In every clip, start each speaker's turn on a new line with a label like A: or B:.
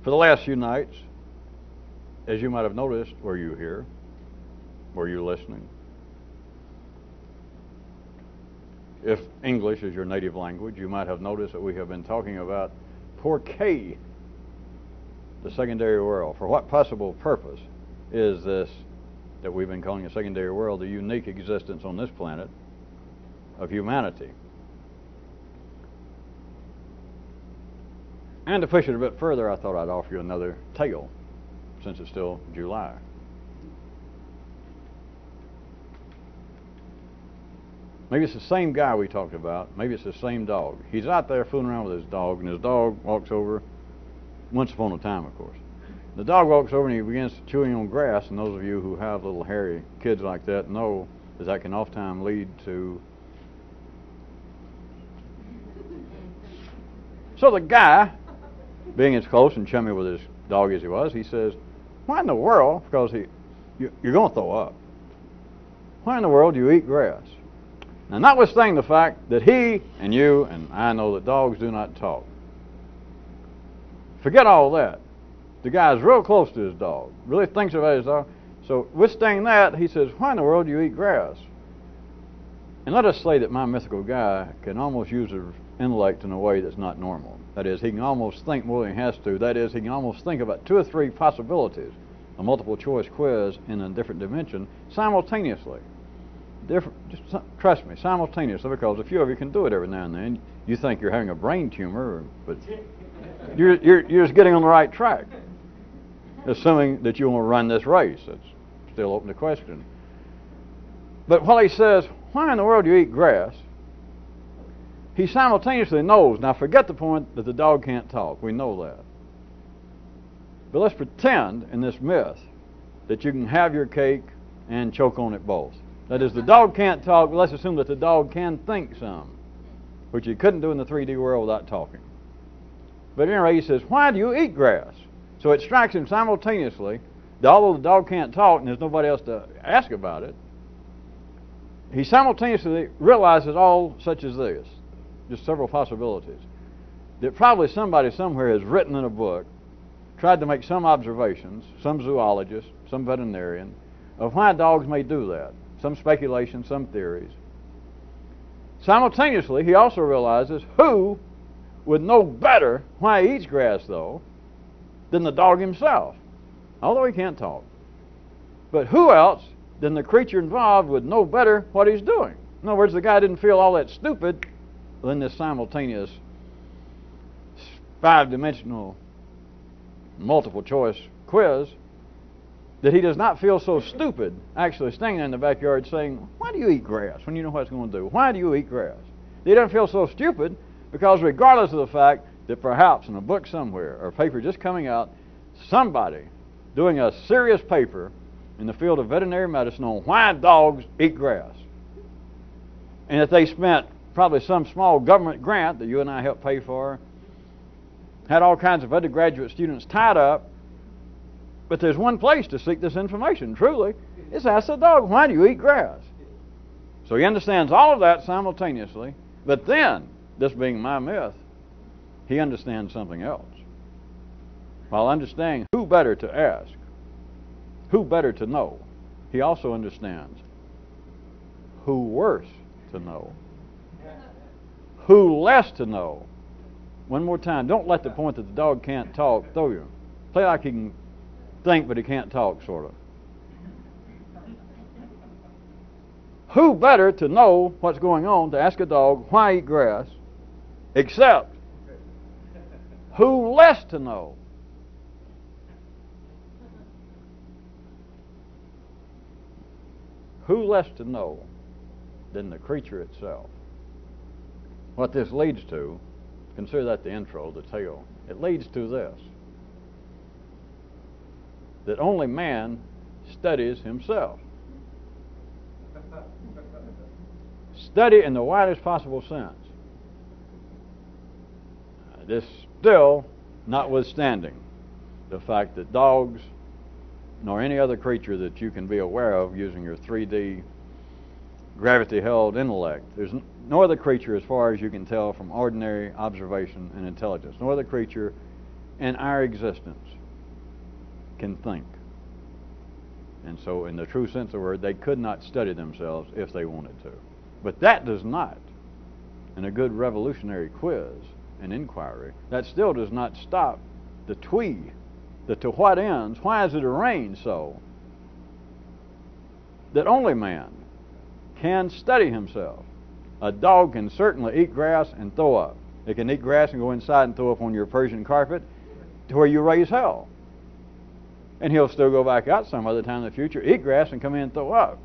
A: For the last few nights, as you might have noticed, were you here? Were you listening? If English is your native language, you might have noticed that we have been talking about por qué, the secondary world. For what possible purpose is this that we've been calling a secondary world, the unique existence on this planet of humanity? And to push it a bit further, I thought I'd offer you another tale, since it's still July. Maybe it's the same guy we talked about. Maybe it's the same dog. He's out there fooling around with his dog, and his dog walks over, once upon a time, of course. The dog walks over and he begins chewing on grass, and those of you who have little hairy kids like that know that can oftentimes lead to... So the guy, being as close and chummy with his dog as he was, he says, why in the world, because you're going to throw up, why in the world do you eat grass? Now, notwithstanding the fact that he and you and I know that dogs do not talk, forget all that. The guy's real close to his dog, really thinks about his dog. So, withstanding that, he says, why in the world do you eat grass? And let us say that my mythical guy can almost use his intellect in a way that's not normal. That is, he can almost think more than he has to. That is, he can almost think about 2 or 3 possibilities, a multiple choice quiz in a different dimension, simultaneously. Just trust me, simultaneously, because a few of you can do it every now and then. You think you're having a brain tumor, but you're just getting on the right track, assuming that you want to run this race. That's still open to question. But while he says, why in the world do you eat grass? He simultaneously knows. Now, forget the point that the dog can't talk. We know that. But let's pretend in this myth that you can have your cake and choke on it both. That is, the dog can't talk, but let's assume that the dog can think some, which he couldn't do in the 3D world without talking. But at any rate, he says, why do you eat grass? So it strikes him simultaneously that although the dog can't talk and there's nobody else to ask about it, he simultaneously realizes all such as this, just several possibilities, that probably somebody somewhere has written in a book, tried to make some observations, some zoologist, some veterinarian, of why dogs may do that. Some speculation, some theories. Simultaneously, he also realizes who would know better why he eats grass, though, than the dog himself, although he can't talk. But who else than the creature involved would know better what he's doing? In other words, the guy didn't feel all that stupid in this simultaneous 5-dimensional multiple choice quiz, that he does not feel so stupid actually standing in the backyard saying, why do you eat grass when you know what it's going to do? Why do you eat grass? He doesn't feel so stupid because regardless of the fact that perhaps in a book somewhere or a paper just coming out, somebody doing a serious paper in the field of veterinary medicine on why dogs eat grass, and that they spent probably some small government grant that you and I helped pay for, had all kinds of undergraduate students tied up. But there's one place to seek this information, truly. It's ask the dog, why do you eat grass? So he understands all of that simultaneously. But then, this being my myth, he understands something else. While understanding who better to ask, who better to know, he also understands who worse to know, who less to know. One more time, don't let the point that the dog can't talk throw you. Play like he can think, but he can't talk, sort of. Who better to know what's going on to ask a dog why eat grass, except who less to know? Who less to know than the creature itself? What this leads to, consider that the intro, the tale, it leads to this: that only man studies himself. Study in the widest possible sense. This still notwithstanding the fact that dogs, nor any other creature that you can be aware of using your 3D gravity-held intellect, there's no other creature, as far as you can tell from ordinary observation and intelligence, no other creature in our existence can think. And so, in the true sense of the word, they could not study themselves if they wanted to. But that does not, in a good revolutionary quiz and inquiry, that still does not stop the to what ends, why is it arranged so that only man can study himself? A dog can certainly eat grass and throw up. It can eat grass and go inside and throw up on your Persian carpet to where you raise hell. And he'll still go back out some other time in the future, eat grass and come in and throw up.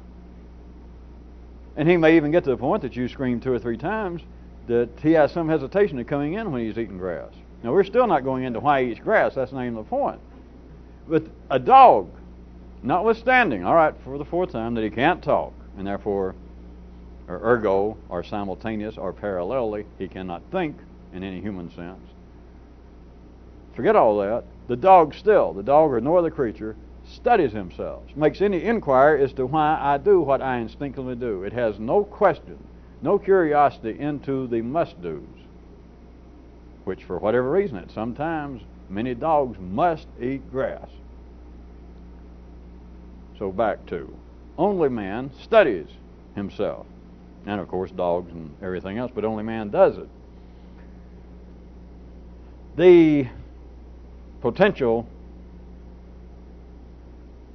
A: And he may even get to the point that you scream 2 or 3 times that he has some hesitation of coming in when he's eating grass. Now, we're still not going into why he eats grass. That's not even the point. But a dog, notwithstanding, all right, for the 4th time, that he can't talk, and therefore, or ergo, or simultaneous, or parallelly, he cannot think in any human sense. Forget all that. The dog or no other creature, studies himself, makes any inquiry as to why I do what I instinctively do. It has no question, no curiosity into the must-dos, which for whatever reason, at some times, many dogs must eat grass. So back to, only man studies himself. And of course dogs and everything else, but only man does it. The potential,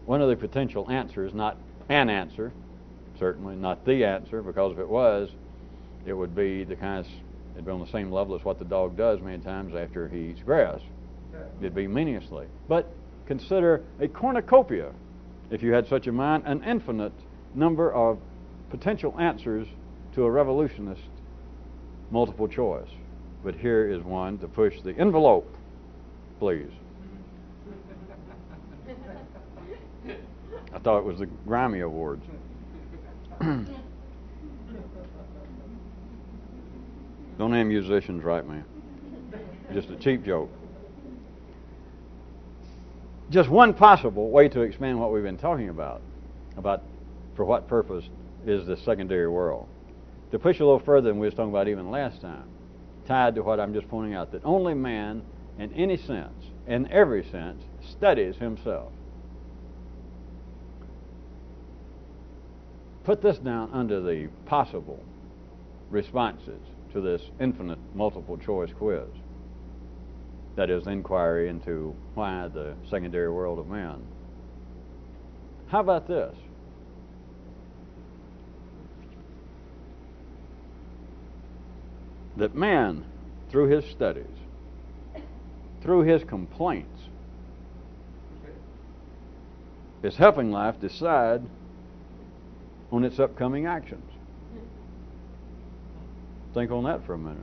A: one of the potential answers, not an answer, certainly not the answer, because if it was, it would be the kind of, it'd be on the same level as what the dog does many times after he eats grass. It'd be meaninglessly. But consider a cornucopia, if you had such a mind, an infinite number of potential answers to a revolutionist multiple choice. But here is one to push the envelope, please. I thought it was the Grammy Awards. Don't any musicians write me. Just a cheap joke. Just one possible way to expand what we've been talking about for what purpose is the secondary world. To push a little further than we were talking about even last time, tied to what I'm just pointing out, that only man, in any sense, in every sense, studies himself. Put this down under the possible responses to this infinite multiple choice quiz. That is, inquiry into why the secondary world of man. How about this? That man, through his studies, through his complaints, is helping life decide on its upcoming actions. Think on that for a minute.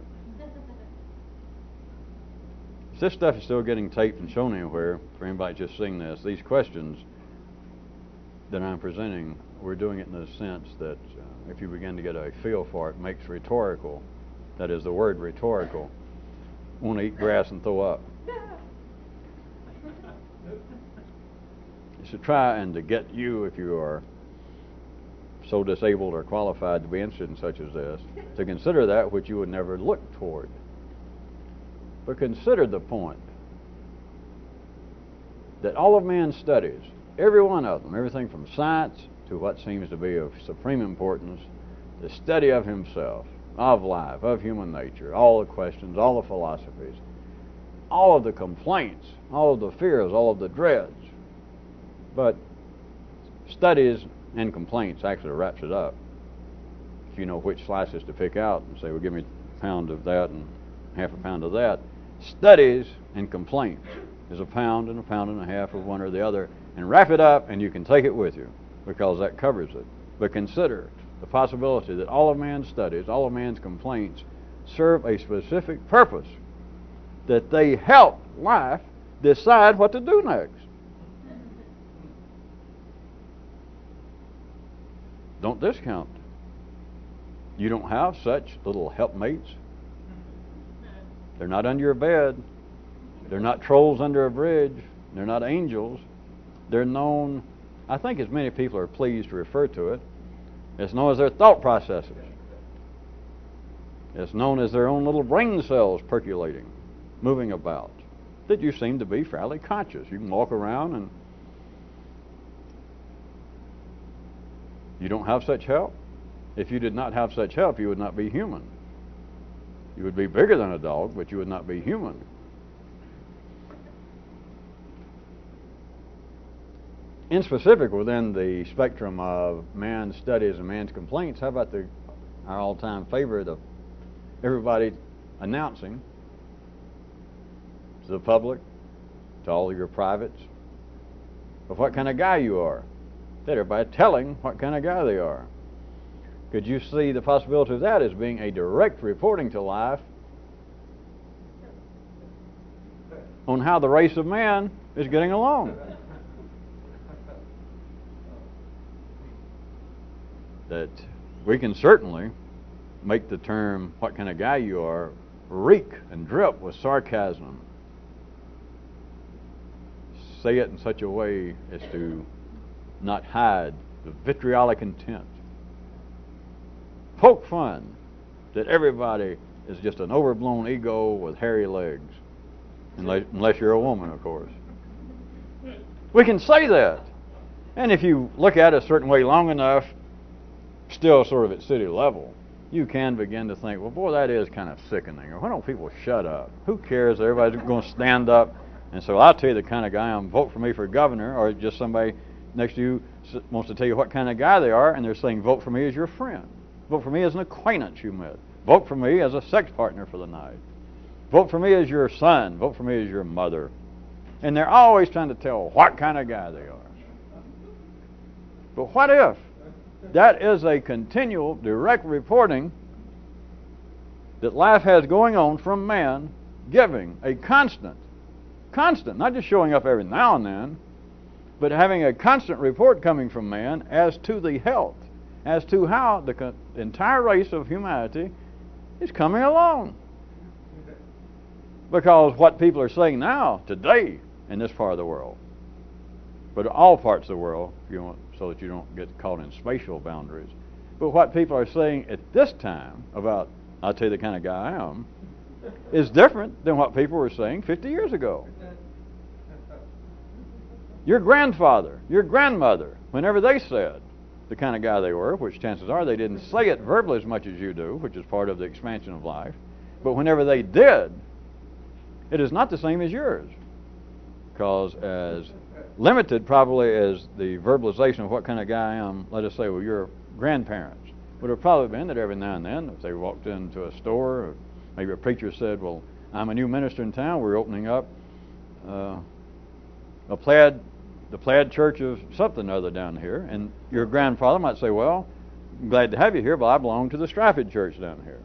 A: If this stuff is still getting taped and shown anywhere, for anybody just seeing this, these questions that I'm presenting, we're doing it in the sense that if you begin to get a feel for it, makes rhetorical, that is the word rhetorical, want to eat grass and throw up. It's to try and to get you, if you are so disabled or qualified to be interested in such as this, to consider that which you would never look toward. But consider the point that all of man's studies, every one of them, everything from science to what seems to be of supreme importance, the study of himself, of life, of human nature, all the questions, all the philosophies, all of the complaints, all of the fears, all of the dreads. But studies and complaints actually wraps it up. If you know which slices to pick out and say, well, give me a pound of that and half a pound of that. Studies and complaints is a pound and a half of one or the other, and wrap it up and you can take it with you because that covers it. But consider the possibility that all of man's studies, all of man's complaints serve a specific purpose, that they help life decide what to do next. Don't discount. You don't have such little helpmates. They're not under your bed. They're not trolls under a bridge. They're not angels. They're known, I think as many people are pleased to refer to it, it's known as their thought processes. It's known as their own little brain cells percolating, moving about. that you seem to be fairly conscious. You can walk around and you don't have such help. If you did not have such help, you would not be human. You would be bigger than a dog, but you would not be human. In specific, within the spectrum of man's studies and man's complaints, how about our all-time favorite of everybody announcing to the public, to all of your privates, of what kind of guy you are? That everybody telling what kind of guy they are. Could you see the possibility of that as being a direct reporting to life on how the race of man is getting along? That we can certainly make the term, what kind of guy you are, reek and drip with sarcasm. Say it in such a way as to not hide the vitriolic intent. Poke fun that everybody is just an overblown ego with hairy legs. Unless you're a woman, of course. We can say that. And if you look at it a certain way long enough, still sort of at city level, you can begin to think, well, boy, that is kind of sickening. Or why don't people shut up? Who cares? Everybody's going to stand up. And so I'll tell you the kind of guy I am. Vote for me for governor. Or just somebody next to you wants to tell you what kind of guy they are, and they're saying, vote for me as your friend. Vote for me as an acquaintance you met. Vote for me as a sex partner for the night. Vote for me as your son. Vote for me as your mother. And they're always trying to tell what kind of guy they are. But what if that is a continual, direct reporting that life has going on from man, giving a constant, not just showing up every now and then, but having a constant report coming from man as to the health, as to how the entire race of humanity is coming along. Because what people are saying now, today, in this part of the world, but all parts of the world, if you want, so that you don't get caught in spatial boundaries. But what people are saying at this time about, I'll tell you the kind of guy I am, is different than what people were saying 50 years ago. Your grandfather, your grandmother, whenever they said the kind of guy they were, which chances are they didn't say it verbally as much as you do, which is part of the expansion of life, but whenever they did, it is not the same as yours. Because as limited probably as the verbalization of what kind of guy I am, let us say, well, your grandparents would have probably been that every now and then, if they walked into a store, or maybe a preacher said, well, I'm a new minister in town, we're opening up the plaid church of something or other down here, and your grandfather might say, well, I'm glad to have you here, but I belong to the Stratford church down here.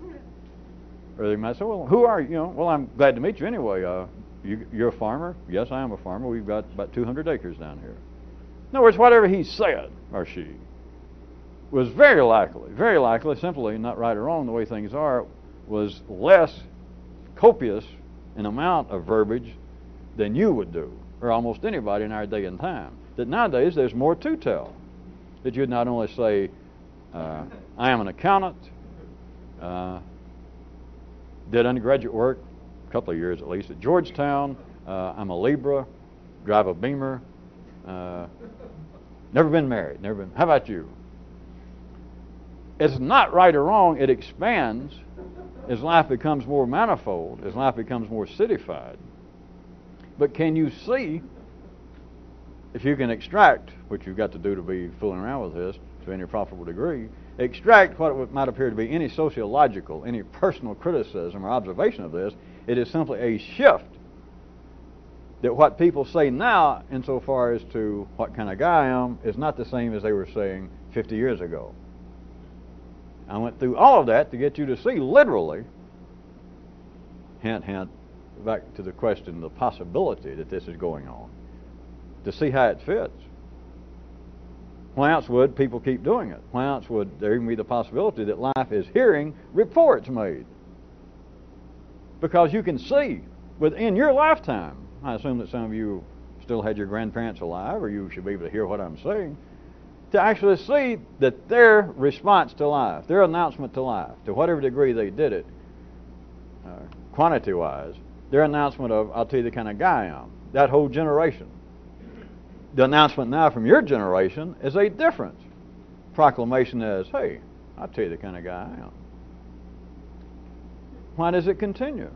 A: Or they might say, well, who are you? Well, I'm glad to meet you anyway. You're a farmer? Yes, I am a farmer. We've got about 200 acres down here. In other words, whatever he said, or she, was very likely, simply not right or wrong, the way things are, was less copious in amount of verbiage than you would do, or almost anybody in our day and time. That nowadays there's more to tell. That you'd not only say, I am an accountant, did undergraduate work, a couple of years at least, at Georgetown, I'm a Libra, drive a Beamer, never been married, how about you? It's not right or wrong, it expands as life becomes more manifold, as life becomes more cityfied. But can you see, if you can extract, which you've got to do to be fooling around with this to any profitable degree, extract what might appear to be any sociological, any personal criticism or observation of this, it is simply a shift that what people say now insofar as to what kind of guy I am is not the same as they were saying 50 years ago. I went through all of that to get you to see literally, hint, hint, back to the question, the possibility that this is going on, to see how it fits. Why else would people keep doing it? Why else would there even be the possibility that life is hearing reports made? Because you can see within your lifetime, I assume that some of you still had your grandparents alive, or you should be able to hear what I'm saying, to actually see that their response to life, their announcement to life, to whatever degree they did it, quantity-wise, their announcement of, I'll tell you the kind of guy I am. That whole generation. The announcement now from your generation is a different proclamation as, hey, I'll tell you the kind of guy I am. Why does it continue?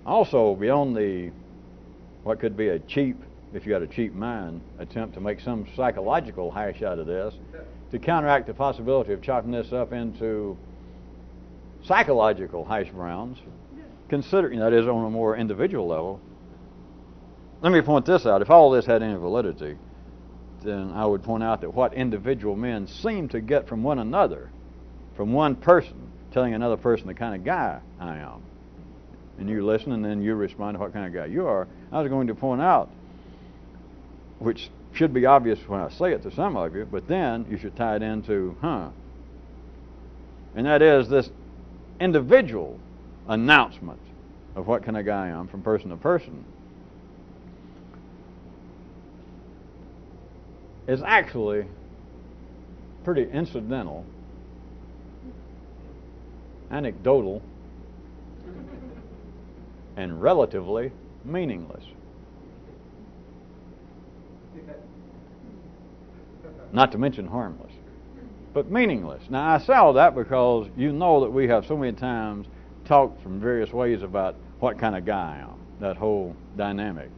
A: Also, beyond the what could be a cheap, if you got a cheap mind, attempt to make some psychological hash out of this, to counteract the possibility of chopping this up into psychological hash browns, considering that is on a more individual level. Let me point this out. If all this had any validity, then I would point out that what individual men seem to get from one another, from one person telling another person the kind of guy I am, and you listen and then you respond to what kind of guy you are, I was going to point out, which should be obvious when I say it to some of you, but then you should tie it into, and that is this individual announcement of what kind of guy I am from person to person is actually pretty incidental, anecdotal, and relatively meaningless. Not to mention harmless, but meaningless. Now I say all that because you know that we have so many times talked from various ways about what kind of guy I am, that whole dynamic.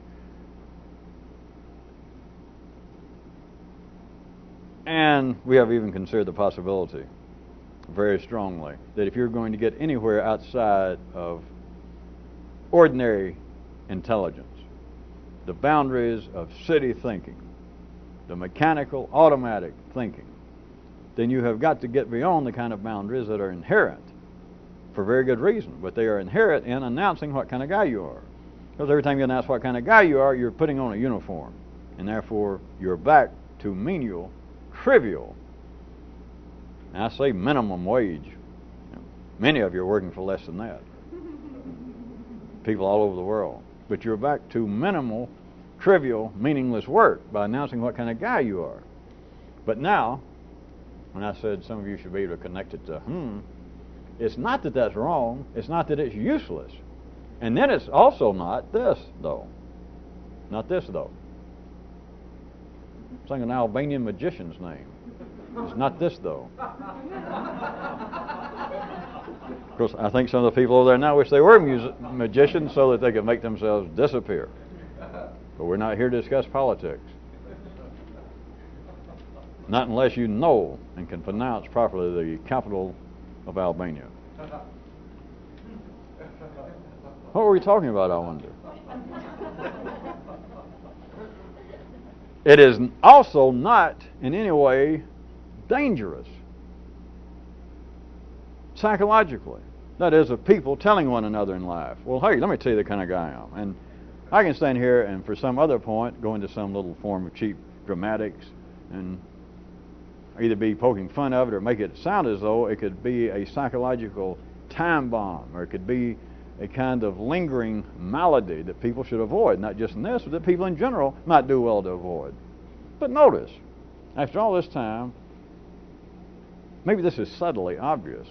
A: And we have even considered the possibility very strongly that if you're going to get anywhere outside of ordinary intelligence, the boundaries of city thinking, the mechanical, automatic thinking, then you have got to get beyond the kind of boundaries that are inherent, for very good reason, but they are inherent in announcing what kind of guy you are. Because every time you announce what kind of guy you are, you're putting on a uniform, and therefore you're back to menial, trivial, and I say minimum wage. Many of you are working for less than that. People all over the world. But you're back to minimal, trivial, meaningless work by announcing what kind of guy you are. But now, when I said some of you should be able to connect it to it's not that that's wrong. It's not that it's useless. And then it's also not this, though. Not this, though. I'm saying an Albanian magician's name. It's not this, though. Of course, I think some of the people over there now wish they were magicians so that they could make themselves disappear. But we're not here to discuss politics. Not unless you know and can pronounce properly the capital of Albania. What were we talking about, I wonder? It is also not in any way dangerous psychologically. That is, of people telling one another in life, well, hey, let me tell you the kind of guy I am. And I can stand here and for some other point go into some little form of cheap dramatics and either be poking fun of it or make it sound as though it could be a psychological time bomb, or it could be a kind of lingering malady that people should avoid, not just in this, but that people in general might do well to avoid. But notice, after all this time, maybe this is subtly obvious,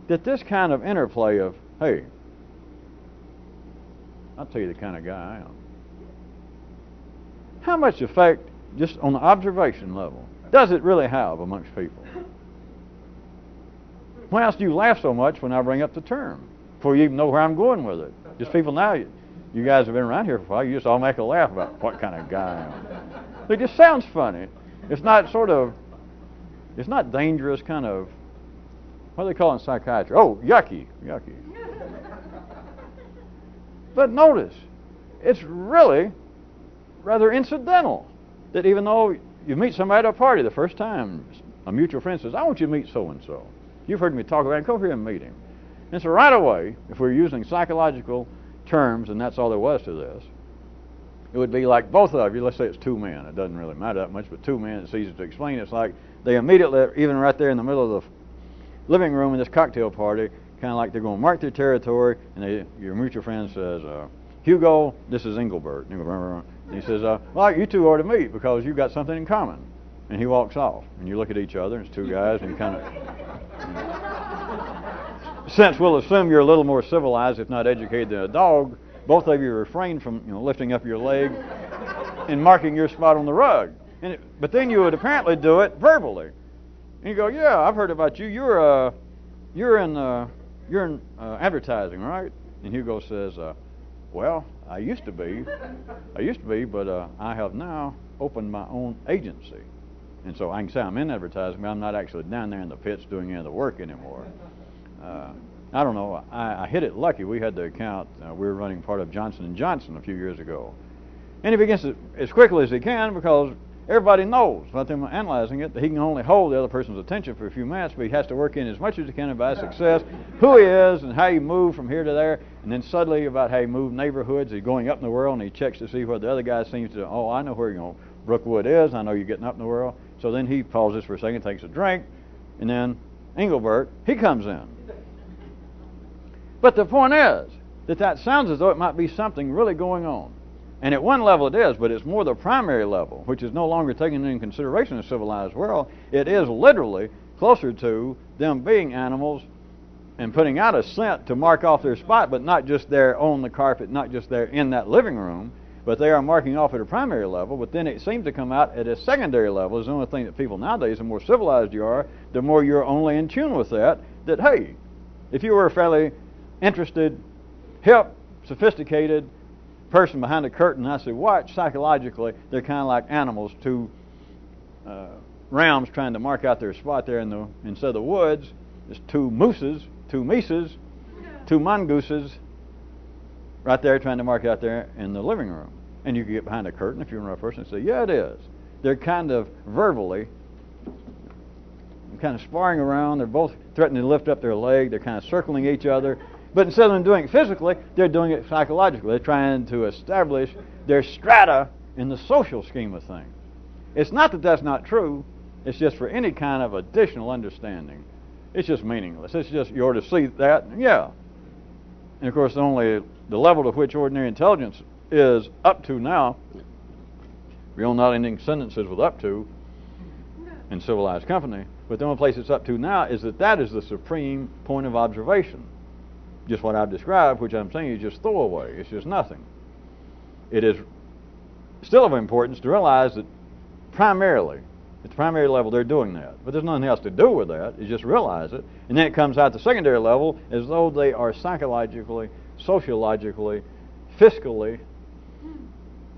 A: that this kind of interplay of, hey, I'll tell you the kind of guy I am, how much effect, just on the observation level, does it really have amongst people? Why else do you laugh so much when I bring up the term? Before you even know where I'm going with it. Just people now, you guys have been around here for a while, you just all make a laugh about what kind of guy I am. It just sounds funny. It's not it's not dangerous kind of, what do they call it in psychiatry? Oh, yucky. But notice, it's really rather incidental that even though you meet somebody at a party the first time, a mutual friend says, I want you to meet so-and-so. You've heard me talk about him, come here and meet him. And so right away, if we're using psychological terms, and that's all there was to this, it would be like both of you, let's say it's two men, it doesn't really matter that much, but two men, it's easy to explain. It's like they immediately, even right there in the middle of the living room in this cocktail party, kind of like they're going to mark their territory, and your mutual friend says, Hugo, this is Engelbert. And he says, well, you two ought to meet because you've got something in common. And he walks off. And you look at each other, and it's two guys, and kind of... Since we'll assume you're a little more civilized, if not educated than a dog, both of you refrain from lifting up your leg and marking your spot on the rug. But then you would apparently do it verbally. And you go, yeah, I've heard about you. You're in advertising, right? And Hugo says, well, I used to be, but I have now opened my own agency. And so I can say I'm in advertising, but I'm not actually down there in the pits doing any of the work anymore. I don't know. I hit it lucky. We had the account. We were running part of Johnson & Johnson a few years ago. And he begins to, as quickly as he can, because everybody knows, without them analyzing it, that he can only hold the other person's attention for a few minutes, but he has to work in as much as he can about success, who he is and how he moved from here to there, and then suddenly about how he moved neighborhoods. He's going up in the world, and he checks to see where the other guy seems to, oh, I know where Brookwood is. I know you're getting up in the world. So then he pauses for a second, takes a drink, and then Engelbert, he comes in. But the point is that sounds as though it might be something really going on. And at one level it is, but it's more the primary level, which is no longer taken into consideration in a civilized world. It is literally closer to them being animals and putting out a scent to mark off their spot, but not just there on the carpet, not just there in that living room, but they are marking off at a primary level. But then it seems to come out at a secondary level. It's the only thing that people nowadays, the more civilized you are, the more you're only in tune with that, hey, if you were a fairly interested, hip, sophisticated person behind a curtain, I say, watch psychologically, they're kind of like animals, two rams trying to mark out their spot there instead of the woods. There's two mooses, two mises, two mongooses right there trying to mark out there in the living room. And you can get behind a curtain if you're a rough person and say, yeah, it is. They're kind of verbally kind of sparring around. They're both threatening to lift up their leg. They're kind of circling each other. But instead of them doing it physically, they're doing it psychologically. They're trying to establish their strata in the social scheme of things. It's not that that's not true. It's just for any kind of additional understanding. It's just meaningless. It's just you ought to see that, yeah. And of course, only the level to which ordinary intelligence is up to now, real not ending sentences with up to in civilized company, but the only place it's up to now is that is the supreme point of observation. Just what I've described, which I'm saying is just throwaway. It's just nothing. It is still of importance to realize that primarily, at the primary level, they're doing that. But there's nothing else to do with that. You just realize it. And then it comes out the secondary level as though they are psychologically, sociologically, fiscally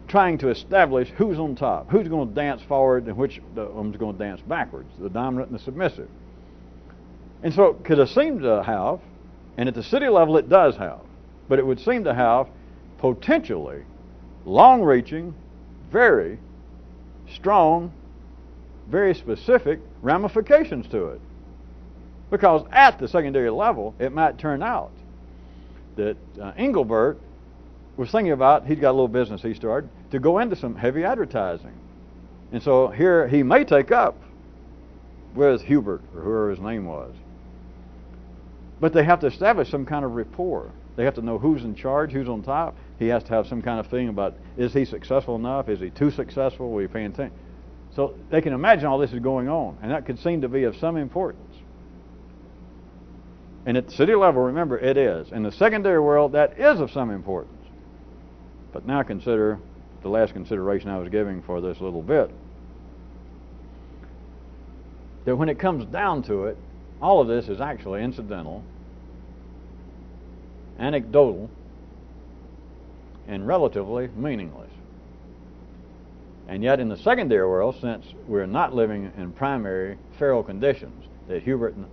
A: trying to establish who's on top, who's going to dance forward and which one's going to dance backwards, the dominant and the submissive. And so it could have seemed to have, and at the city level it does have, but it would seem to have potentially long-reaching, very strong, very specific ramifications to it. Because at the secondary level, it might turn out that Engelbert was thinking about, he's got a little business he started, to go into some heavy advertising. And so here he may take up with Hubert, or whoever his name was. But they have to establish some kind of rapport. They have to know who's in charge, who's on top. He has to have some kind of feeling about, is he successful enough? Is he too successful? Will he pay attention? So they can imagine all this is going on, and that could seem to be of some importance. And at the city level, remember, it is. In the secondary world, that is of some importance. But now consider the last consideration I was giving for this little bit. That when it comes down to it, all of this is actually incidental, anecdotal, and relatively meaningless. And yet in the secondary world, since we're not living in primary feral conditions, that Hubert and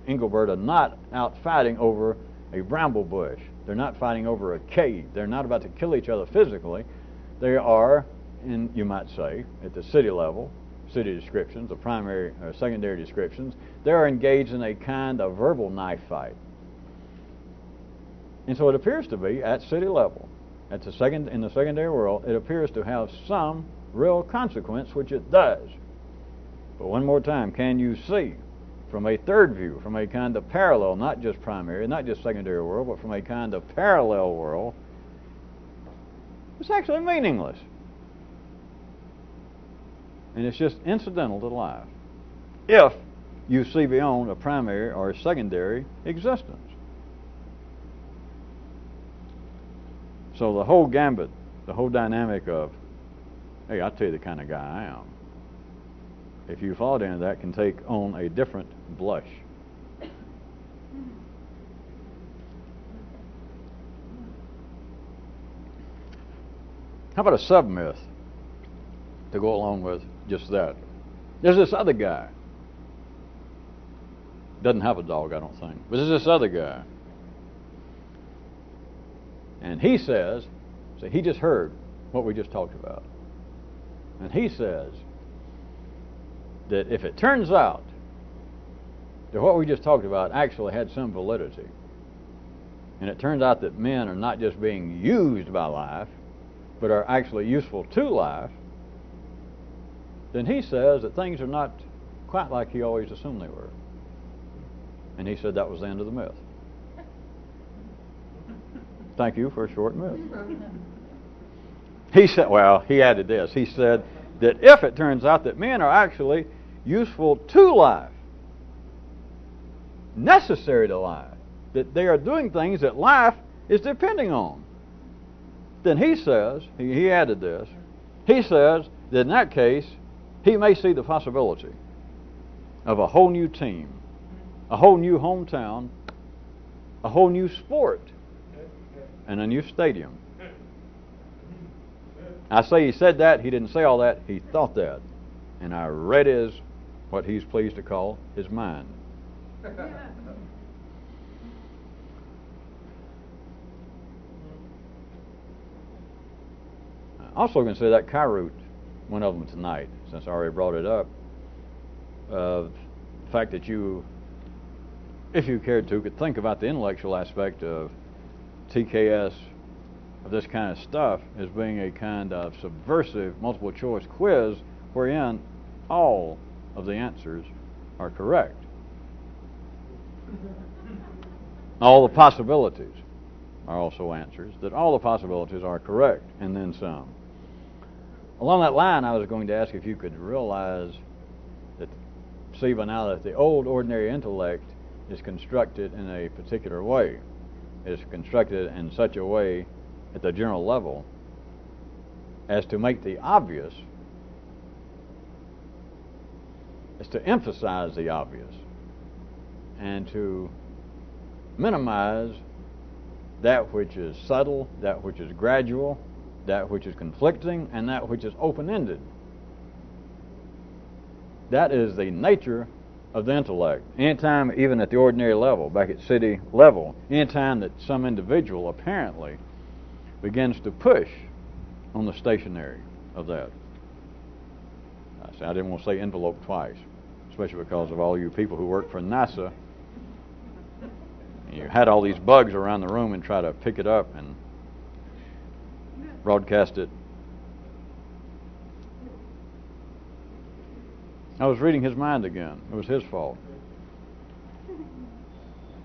A: Engelbert are not out fighting over a bramble bush. They're not fighting over a cave. They're not about to kill each other physically. They are, you might say, at the city level, city descriptions, the primary or secondary descriptions, they're engaged in a kind of verbal knife fight. And so it appears to be at city level, in the secondary world, it appears to have some real consequence, which it does. But one more time, can you see from a third view, from a kind of parallel, not just primary, not just secondary world, but from a kind of parallel world, it's actually meaningless. and it's just incidental to life, if you see beyond a primary or a secondary existence. So the whole gambit, the whole dynamic of, hey, I'll tell you the kind of guy I am, if you fall into that, can take on a different blush. How about a sub-myth to go along with just that? There's this other guy. Doesn't have a dog, I don't think. But there's this other guy. And he says, so he just heard what we just talked about. And he says that if it turns out that what we just talked about actually had some validity, and it turns out that men are not just being used by life, but are actually useful to life, then he says that things are not quite like he always assumed they were. And he said that was the end of the myth. Thank you for a short myth. He said, well, he added this. He said that if it turns out that men are actually useful to life, necessary to life, that they are doing things that life is depending on, then he says, he added this, he says that in that case, he may see the possibility of a whole new team, a whole new hometown, a whole new sport, and a new stadium. I say he said that, he didn't say all that, he thought that. And I read his, what he's pleased to call, his mind. Also consider that Kairut, one of them tonight, since I already brought it up. The fact that you, if you cared to, could think about the intellectual aspect of TKS, of this kind of stuff, as being a kind of subversive multiple choice quiz wherein all of the answers are correct. All the possibilities are also answers, that all the possibilities are correct, and then some. Along that line, I was going to ask if you could realize that, see by now that the old ordinary intellect is constructed in a particular way. It is constructed in such a way at the general level as to make the obvious, as to emphasize the obvious, and to minimize that which is subtle, that which is gradual, that which is conflicting, and that which is open-ended. That is the nature of the intellect. Anytime, even at the ordinary level, back at city level, anytime that some individual apparently begins to push on the stationary of that. I didn't want to say envelope twice, especially because of all you people who work for NASA. You had all these bugs around the room and try to pick it up and broadcast it. I was reading his mind again. It was his fault.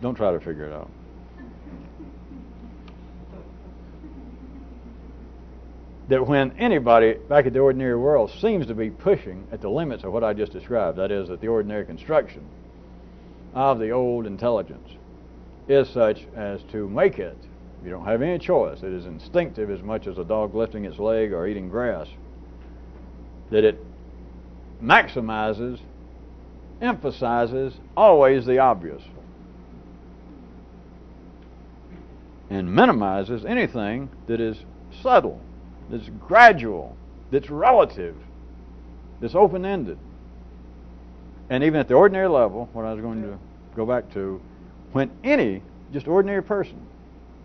A: Don't try to figure it out. That when anybody back at the ordinary world seems to be pushing at the limits of what I just described, that is, that the ordinary construction of the old intelligence is such as to make it, you don't have any choice, it is instinctive as much as a dog lifting its leg or eating grass, that it maximizes, emphasizes always the obvious, and minimizes anything that is subtle, that's gradual, that's relative, that's open-ended. And even at the ordinary level, what I was going to go back to, when any just ordinary person,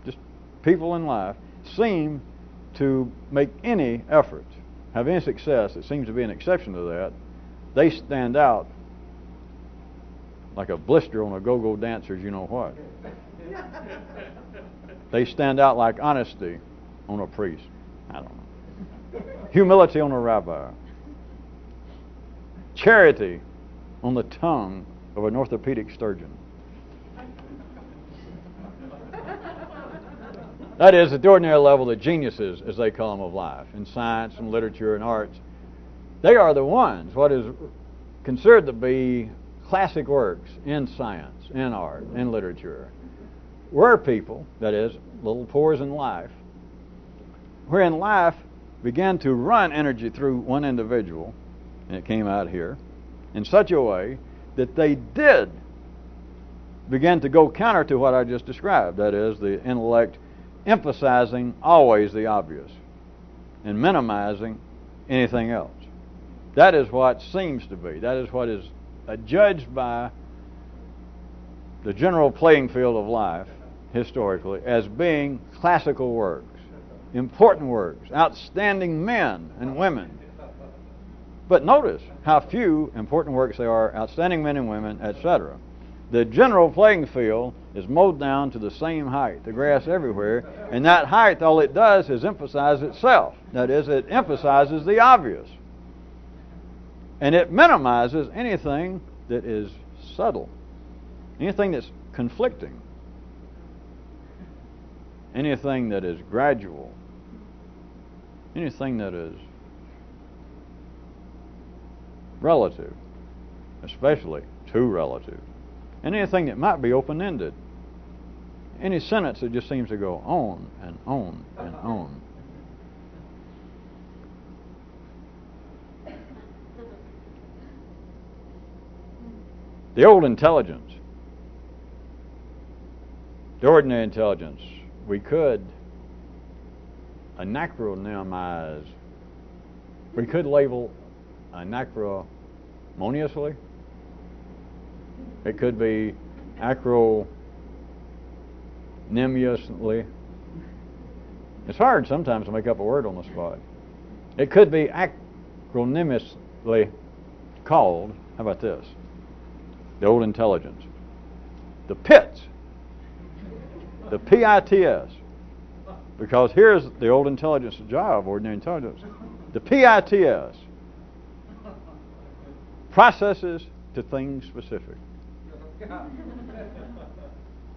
A: just people in life, seem to make any effort, have any success, it seems to be an exception to that, they stand out like a blister on a go-go dancer's you know what. They stand out like honesty on a priest. I don't know. Humility on a rabbi. Charity on the tongue of an orthopedic surgeon. That is, at the ordinary level, the geniuses, as they call them, of life, in science and literature and arts, They are the ones, what is considered to be classic works in science, in art, in literature, were people, that is, little pores in life, wherein life began to run energy through one individual, and it came out here, in such a way that they did begin to go counter to what I just described, that is, the intellect emphasizing always the obvious and minimizing anything else. That is what seems to be. That is what is judged by the general playing field of life, historically, as being classical works, important works, outstanding men and women. But notice how few important works there are, outstanding men and women, etc. The general playing field is mowed down to the same height, the grass everywhere, and that height, all it does is emphasize itself. That is, it emphasizes the obvious. And it minimizes anything that is subtle, anything that's conflicting, anything that is gradual, anything that is relative, especially too relative, and anything that might be open-ended. Any sentence that just seems to go on and on and on. The old intelligence, the ordinary intelligence, we could anachronimize, we could label anachromoniously. It could be acronymiously. It's hard sometimes to make up a word on the spot. It could be acronymiously called, how about this? The old intelligence. The PITS. The PITS. Because here's the old intelligence job, ordinary intelligence. The PITS. Processes to things specific.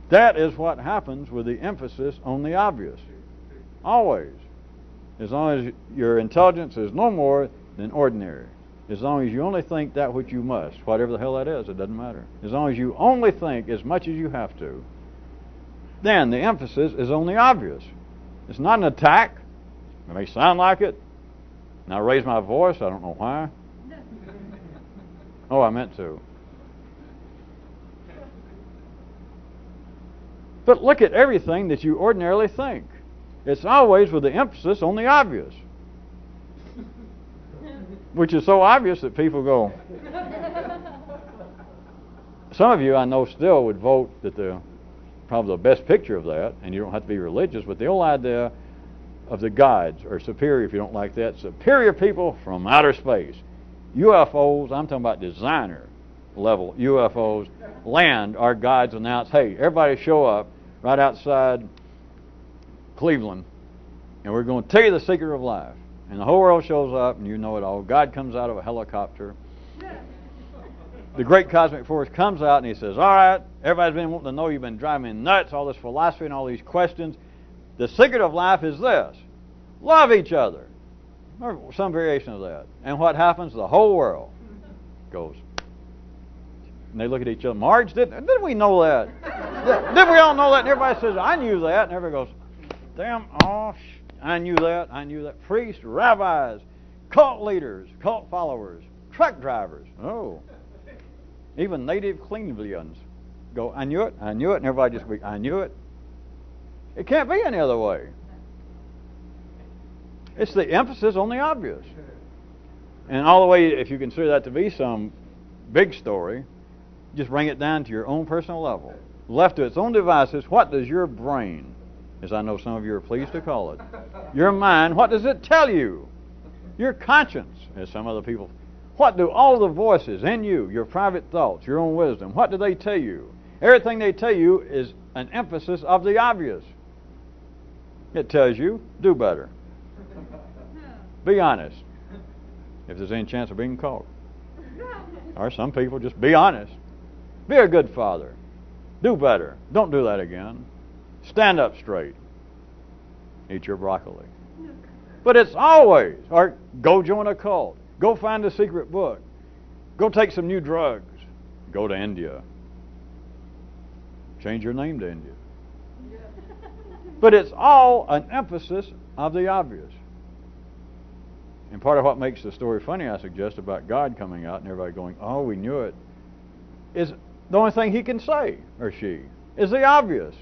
A: That is what happens with the emphasis on the obvious. Always. As long as your intelligence is no more than ordinary. As long as you only think that which you must, whatever the hell that is, it doesn't matter. As long as you only think as much as you have to, then the emphasis is on the obvious. It's not an attack. It may sound like it. And I raise my voice, I don't know why. Oh, I meant to. But look at everything that you ordinarily think. It's always with the emphasis on the obvious. Which is so obvious that people go. Some of you I know still would vote that probably the best picture of that, and you don't have to be religious, but the whole idea of the gods, or superior if you don't like that, superior people from outer space. UFOs, I'm talking about designer level UFOs, land, our gods announce, hey, everybody show up right outside Cleveland, and we're going to tell you the secret of life. And the whole world shows up, and you know it all. God comes out of a helicopter. The great cosmic force comes out, and he says, all right, everybody's been wanting to know, you've been driving me nuts, all this philosophy and all these questions. The secret of life is this. Love each other. Or some variation of that. And what happens? The whole world goes. And they look at each other. Marge, didn't we know that? Didn't we all know that? And everybody says, I knew that. And everybody goes, damn, I knew that. I knew that. Priests, rabbis, cult leaders, cult followers, truck drivers. Oh. Even native Clevelandians go, I knew it. And everybody just goes, I knew it. It can't be any other way. It's the emphasis on the obvious. And all the way, if you consider that to be some big story, just bring it down to your own personal level. Left to its own devices, what does your brain, as I know some of you are pleased to call it, your mind, what does it tell you? Your conscience, as some other people, what do all the voices in you, your private thoughts, your own wisdom, what do they tell you? Everything they tell you is an emphasis of the obvious. It tells you, do better. Be honest. If there's any chance of being caught. Or some people just be honest. Be a good father. Do better. Don't do that again. Stand up straight. Eat your broccoli. But it's always, or go join a cult. Go find a secret book. Go take some new drugs. Go to India. Change your name to India. But it's all an emphasis of the obvious. And part of what makes the story funny, I suggest, about God coming out and everybody going, oh, we knew it, is the only thing he can say, or she, is the obvious.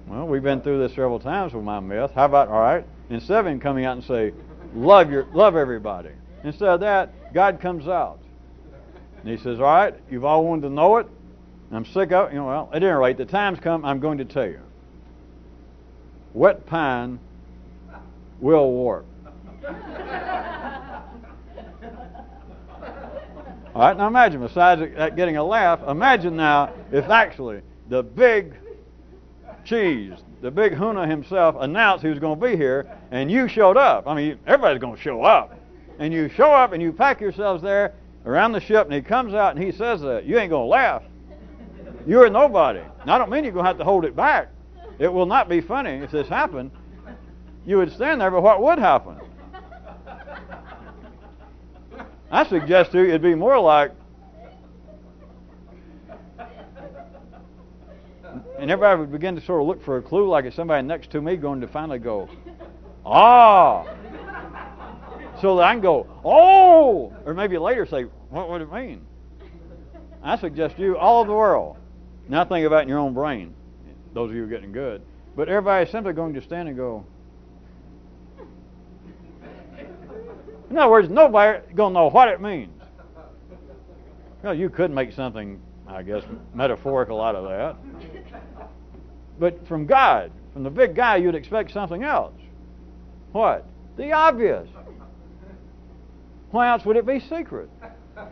A: Well, we've been through this several times with my myth. How about, all right, instead of him coming out and say, love everybody, instead of that, God comes out. And he says, all right, you've all wanted to know it. I'm sick of it. Well, at any rate, the time's come, I'm going to tell you. Wet pine will warp. All right, now imagine, besides getting a laugh, imagine now if actually the big cheese, the big Huna himself announced he was going to be here, and you showed up. I mean, everybody's going to show up. And you show up and you pack yourselves there around the ship, and he comes out and he says that. You ain't going to laugh. You're nobody. Now, I don't mean you're going to have to hold it back. It will not be funny if this happened. You would stand there, but what would happen? I suggest to you it'd be more like, and everybody would begin to sort of look for a clue, like it's somebody next to me going to finally go, ah. So that I can go, oh, or maybe later say, what would it mean? I suggest you, all of the world, now think about it in your own brain, those of you who are getting good, but everybody is simply going to stand and go. In other words, nobody going to know what it means. Well, you could make something, I guess, metaphorical out of that. But from God, from the big guy, you'd expect something else. What? The obvious. Why else would it be secret?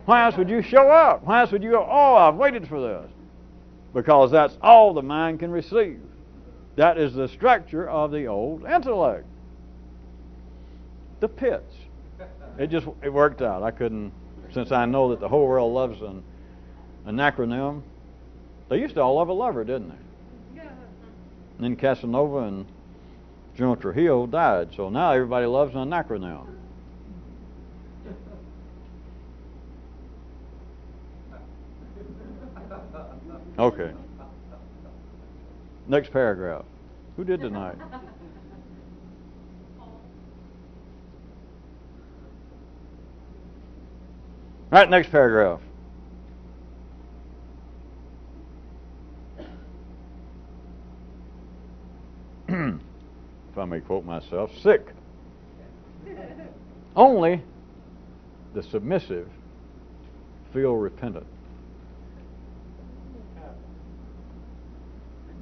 A: Why else would you show up? Why else would you go, oh, I've waited for this? Because that's all the mind can receive. That is the structure of the old intellect. The pits. It worked out. I couldn't, since I know that the whole world loves an acronym. They used to all love a lover, didn't they? Yeah. And then Casanova and General Trujillo died, so now everybody loves an acronym. Okay. Next paragraph. Who did tonight? All right, next paragraph. If I may quote myself, sick. Only the submissive feel repentant.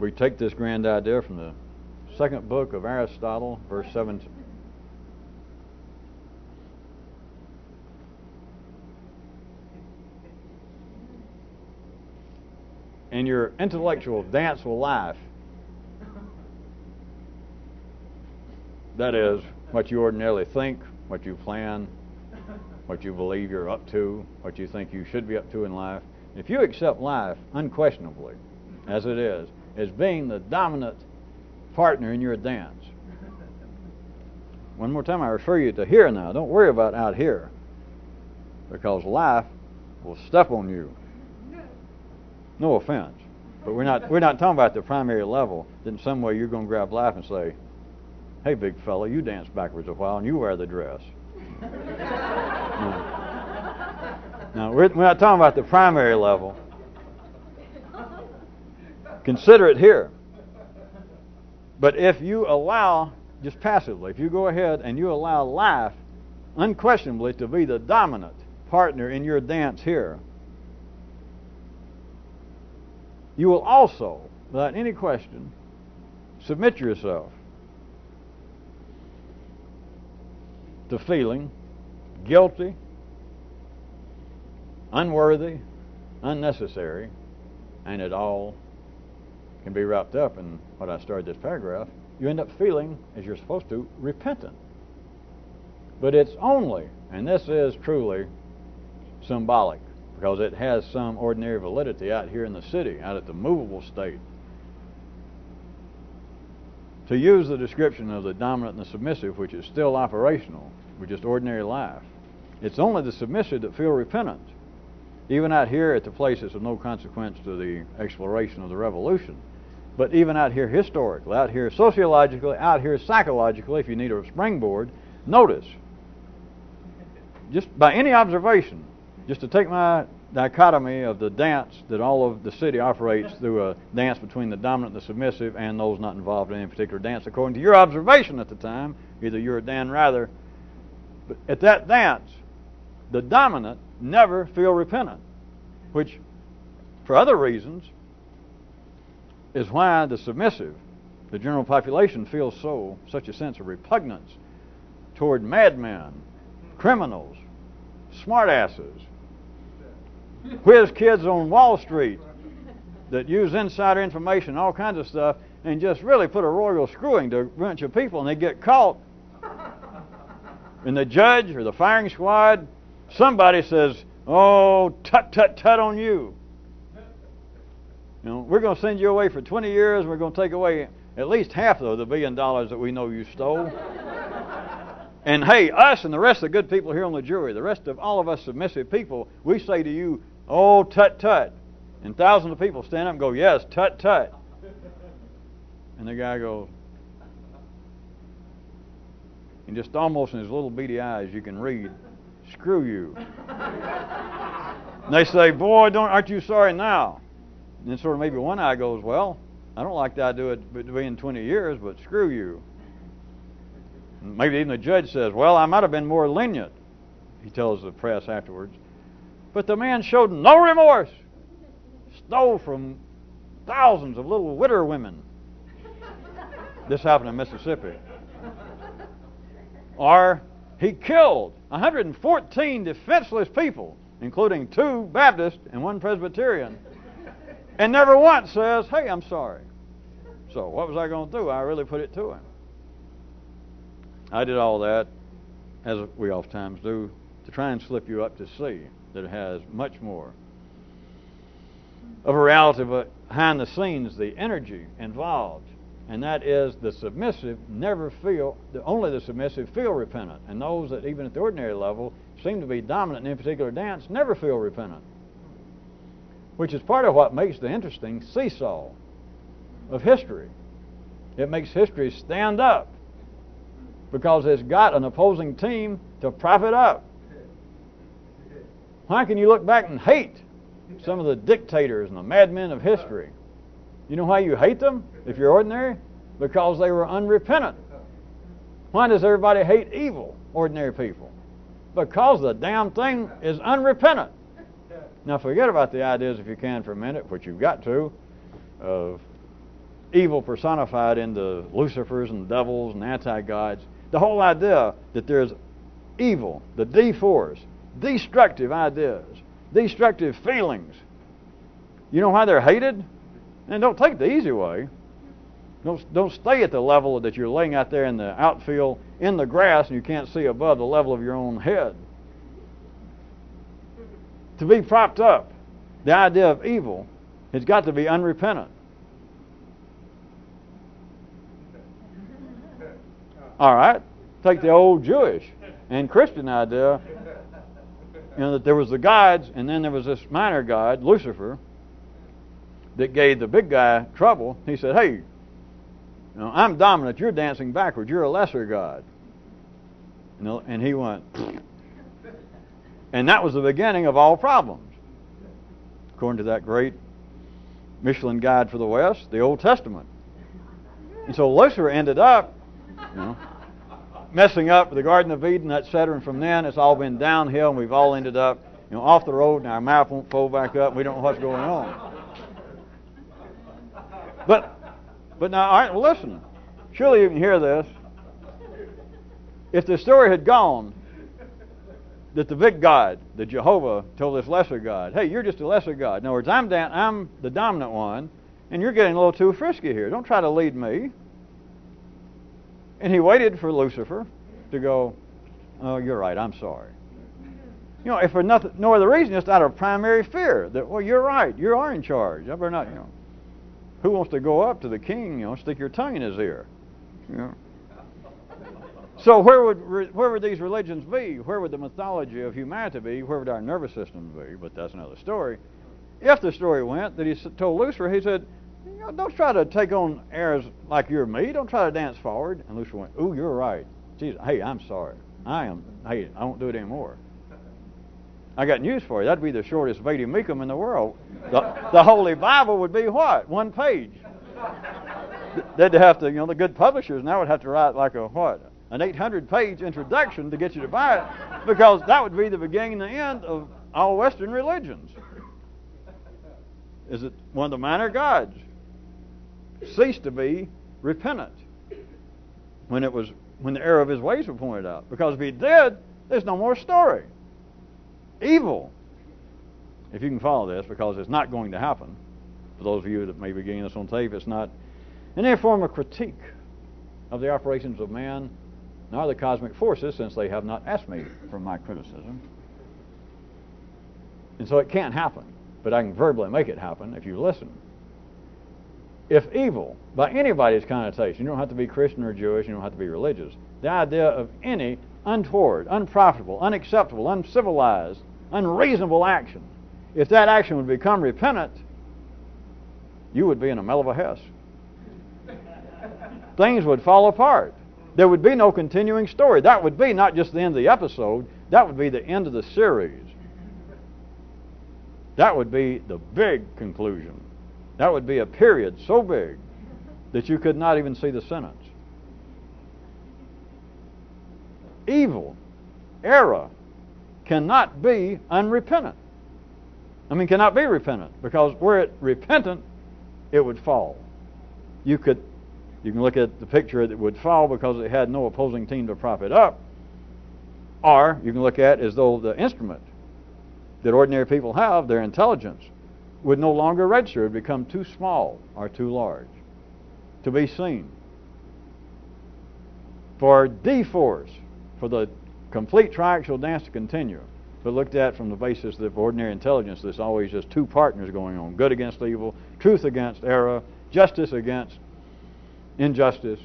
A: We take this grand idea from the second book of Aristotle, verse 17. In your intellectual dance with life, that is, what you ordinarily think, what you plan, what you believe you're up to, what you think you should be up to in life. If you accept life unquestionably, as it is, as being the dominant partner in your dance. One more time, I refer you to here now. Don't worry about out here, because life will step on you. No offense, but we're not talking about the primary level. That in some way you're going to grab life and say, "Hey, big fella, you dance backwards a while and you wear the dress." No, we're not talking about the primary level. Consider it here. But if you allow, just passively, if you go ahead and you allow life unquestionably to be the dominant partner in your dance here, you will also, without any question, submit yourself to feeling guilty, unworthy, unnecessary, and it all can be wrapped up in what I started this paragraph. You end up feeling, as you're supposed to, repentant. But it's only, and this is truly symbolic, because it has some ordinary validity out here in the city, out at the movable state. to use the description of the dominant and the submissive, which is still operational with just ordinary life. It's only the submissive that feel repentant, even out here at the places of no consequence to the exploration of the revolution. But even out here historically, out here sociologically, out here psychologically, if you need a springboard, notice, just by any observation, just to take my dichotomy of the dance that all of the city operates through a dance between the dominant and the submissive and those not involved in any particular dance, according to your observation at the time, either you're a Dan Rather, but at that dance, the dominant never feel repentant, which, for other reasons, is why the submissive, the general population, feels such a sense of repugnance toward madmen, criminals, smartasses, whiz kids on Wall Street that use insider information, all kinds of stuff, and just really put a royal screwing to a bunch of people, and they get caught. And the judge or the firing squad, somebody says, "Oh, tut, tut, tut on you. You know, we're going to send you away for 20 years, and we're going to take away at least half of the $1 billion that we know you stole." And hey, us and the rest of the good people here on the jury, the rest of all of us submissive people, we say to you, "Oh, tut, tut." And thousands of people stand up and go, "Yes, tut, tut." And the guy goes, and just almost in his little beady eyes you can read, "Screw you." And they say, "Boy, aren't you sorry now?" And then sort of maybe one eye goes, "Well, I don't like the idea of it being 20 years, but screw you." And maybe even the judge says, "Well, I might have been more lenient," he tells the press afterwards. But the man showed no remorse. Stole from thousands of little widow women. This happened in Mississippi. Or he killed 114 defenseless people, including 2 Baptists and 1 Presbyterian, and never once says, "Hey, I'm sorry." So what was I going to do? I really put it to him. I did all that, as we oftentimes do, to try and slip you up to see that it has much more of a reality behind the scenes, the energy involved, and that is the submissive only the submissive feel repentant, and those that even at the ordinary level seem to be dominant in any particular dance never feel repentant, which is part of what makes the interesting seesaw of history. It makes history stand up because it's got an opposing team to prop it up. Why can you look back and hate some of the dictators and the madmen of history? You know why you hate them if you're ordinary? Because they were unrepentant. Why does everybody hate evil, ordinary people? Because the damn thing is unrepentant. Now forget about the ideas, if you can, for a minute, which you've got to, of evil personified into Lucifers and devils and anti-gods. The whole idea that there's evil, the D-force, destructive ideas, destructive feelings. You know why they're hated? And don't take the easy way. Don't stay at the level that you're laying out there in the outfield in the grass and you can't see above the level of your own head. To be propped up, the idea of evil has got to be unrepentant. All right, take the old Jewish and Christian idea, that there was the gods and then there was this minor god, Lucifer, that gave the big guy trouble. He said, "Hey, I'm dominant, you're dancing backwards, you're a lesser god." And he went, and that was the beginning of all problems, according to that great Michelin Guide for the West, the Old Testament. And so Lucifer ended up, messing up the Garden of Eden, etc. And from then, it's all been downhill, and we've all ended up, off the road, and our mouth won't fold back up, and we don't know what's going on. But now, all right, well, listen. Surely you can hear this. If the story had gone that the big God, the Jehovah, told this lesser God, "Hey, you're just a lesser God. In other words, I'm the dominant one, and you're getting a little too frisky here. Don't try to lead me." And he waited for Lucifer to go, "Oh, you're right, I'm sorry." If for no other reason, just out of primary fear that, well, you're right, you are in charge. I better not, who wants to go up to the king, stick your tongue in his ear? You know? So where would these religions be? Where would the mythology of humanity be? Where would our nervous system be? But that's another story. If the story went that he told Lucifer, he said, don't try to take on airs like you're me. Don't try to dance forward. And Lucifer went, ooh, you're right. Jesus, hey, I'm sorry. I won't do it anymore. I got news for you. That'd be the shortest Vade Mecum in the world. The Holy Bible would be what? 1 page. They'd have to, the good publishers now would have to write like an 800-page introduction to get you to buy it, because that would be the beginning and the end of all Western religions. Is it one of the minor gods ceased to be repentant when the error of his ways were pointed out? Because if he did, there's no more story. Evil, if you can follow this, because it's not going to happen. For those of you that may be getting this on tape, it's not in any form of critique of the operations of man, nor the cosmic forces, since they have not asked me for my criticism. And so it can't happen, but I can verbally make it happen if you listen. If evil, by anybody's connotation, you don't have to be Christian or Jewish, you don't have to be religious, the idea of any untoward, unprofitable, unacceptable, uncivilized, unreasonable action, if that action would become repentant, you would be in a mell of a hess. Things would fall apart. There would be no continuing story. That would be not just the end of the episode, that would be the end of the series. That would be the big conclusion. That would be a period so big that you could not even see the sentence. Evil, error, cannot be unrepentant. Cannot be repentant, because were it repentant, it would fall. You can look at the picture that would fall because it had no opposing team to prop it up, or you can look at it as though the instrument that ordinary people have, their intelligence, would no longer register. It would become too small or too large to be seen. For D-force, for the complete triaxial dance to continue, but looked at from the basis of ordinary intelligence, there's always just two partners going on: good against evil, truth against error, justice against injustice.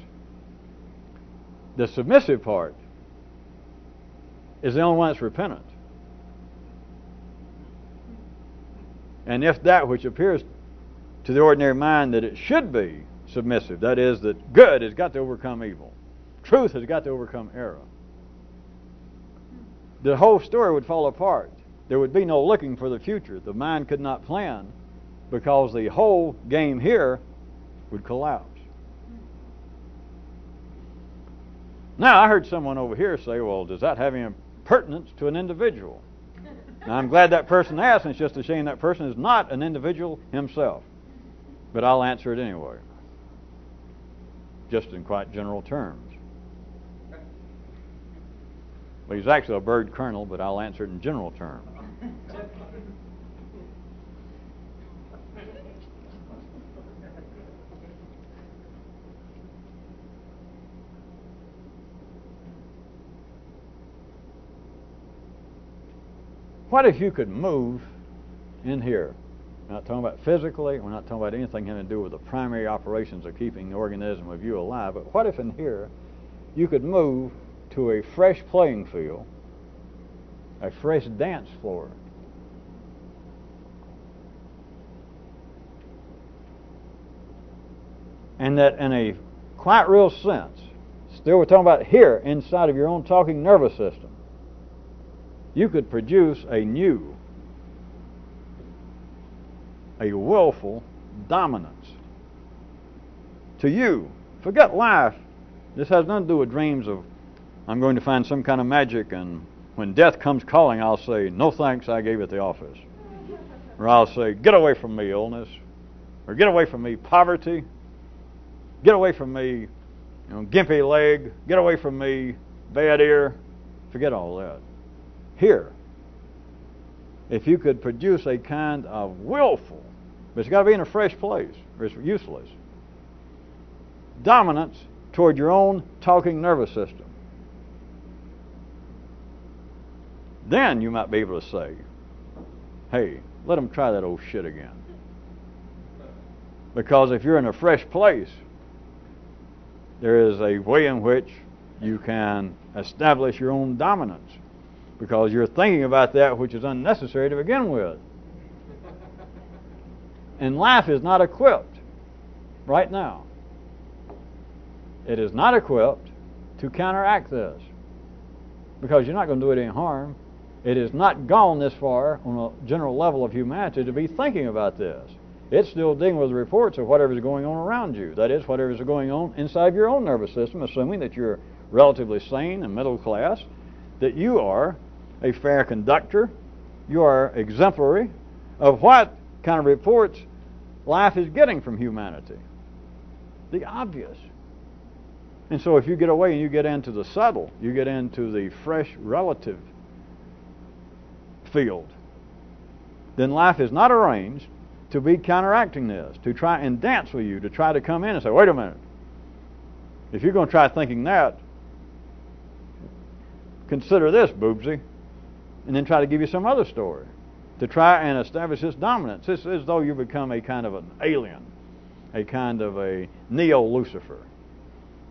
A: The submissive part is the only one that's repentant. And if that which appears to the ordinary mind that it should be submissive, that is, that good has got to overcome evil, truth has got to overcome error, the whole story would fall apart. There would be no looking for the future. The mind could not plan, because the whole game here would collapse. Now, I heard someone over here say, well, does that have any pertinence to an individual? Now, I'm glad that person asked, and it's just a shame that person is not an individual himself. But I'll answer it anyway, just in quite general terms. Well, he's actually a bird colonel, but I'll answer it in general terms. What if you could move in here? We're not talking about physically, we're not talking about anything having to do with the primary operations of keeping the organism of you alive, but what if in here you could move to a fresh playing field, a fresh dance floor? And that in a quite real sense, still we're talking about here inside of your own talking nervous system, you could produce a new, a willful dominance. To you, forget life. This has nothing to do with dreams of, I'm going to find some kind of magic, and when death comes calling, I'll say, no thanks, I gave it the office. Or I'll say, get away from me, illness. Or get away from me, poverty. Get away from me, gimpy leg. Get away from me, bad ear. Forget all that. Here, if you could produce a kind of willful, but it's got to be in a fresh place, or it's useless, dominance toward your own talking nervous system, then you might be able to say, hey, let them try that old shit again. Because if you're in a fresh place, there is a way in which you can establish your own dominance, because you're thinking about that which is unnecessary to begin with. And life is not equipped right now. It is not equipped to counteract this, because you're not going to do it any harm. It has not gone this far on a general level of humanity to be thinking about this. It's still dealing with the reports of whatever's going on around you. That is, whatever's going on inside your own nervous system, assuming that you're relatively sane and middle class, that you are a fair conductor, you are exemplary of what kind of reports life is getting from humanity. The obvious. And so if you get away and you get into the subtle, you get into the fresh relative field, then life is not arranged to be counteracting this, to try and dance with you, to try to come in and say, wait a minute, if you're going to try thinking that, consider this, boobsy, and then try to give you some other story to try and establish this dominance. It's as though you become a kind of an alien, a kind of a neo-Lucifer.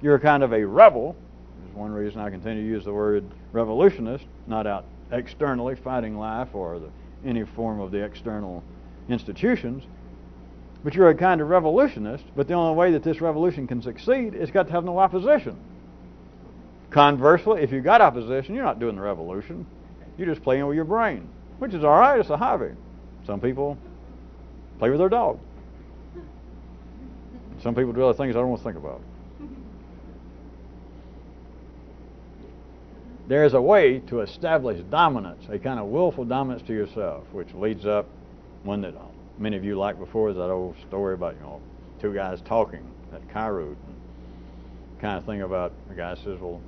A: You're a kind of a rebel. There's one reason I continue to use the word revolutionist, not out externally fighting life or any form of the external institutions, but you're a kind of revolutionist. But the only way that this revolution can succeed is got to have no opposition. Conversely, if you've got opposition, you're not doing the revolution. You're just playing with your brain, which is all right. It's a hobby. Some people play with their dog. Some people do other things I don't want to think about. There is a way to establish dominance, a kind of willful dominance to yourself, which leads up one that many of you liked before, is that old story about, two guys talking at Cairo, kind of thing about the guy says, well,